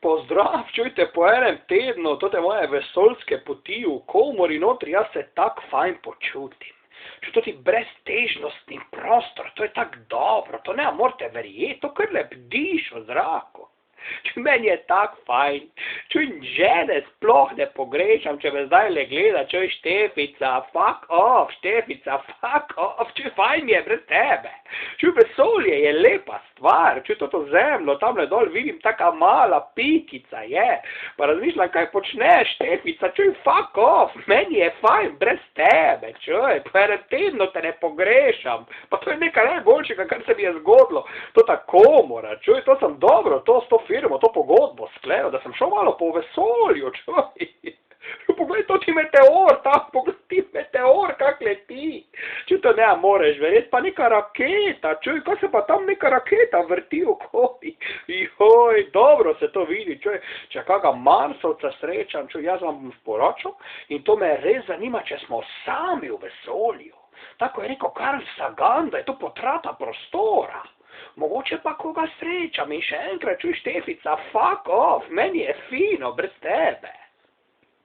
pozdrav, čujte, po enem tednu tote moje vesoljske poti v komori notri, jaz se tak fajn počutim. Čuj, to ti breztežnostni prostor, to je tak dobro, to ne morate verjeti, to kar lebdiš v zraku. Čuj, meni je tak fajn, čuj, žene sploh ne pogrešam, če me zdaj le gleda, čuj, Štefica, fuck off, čuj, fajn mi je brez tebe. Čuj, vesolje je lepa stvar, čuj, toto zemljo, tamle dol vidim, taka mala pikica je, pa razmišljam, kaj počneš, Štefica, čuj, fuck off, meni je fajn brez tebe, čuj, po enem tednu te ne pogrešam, pa to je nekaj najboljšega, kar se mi je zgodilo, to ta komora, čuj, to sem dobro, to s to firmo, to pogodbo sklenil, da sem šel malo po vesolju, čuj. Poglej, to ti meteor, tam, poglej ti meteor, kak leti. Čuj, to ne moreš verjeti, pa neka raketa, čuj, ko se pa tam neka raketa vrti okoli. Joj, dobro se to vidi, čuj, če kakega Marsovca srečam, čuj, jaz vam bom sporočil in to me res zanima, če smo sami v vesolju. Tako je rekel Carl Sagan, da je to potrata prostora. Mogoče pa koga srečam in še enkrat, čuj, Štefica, fuck off, meni je fino brez tebe.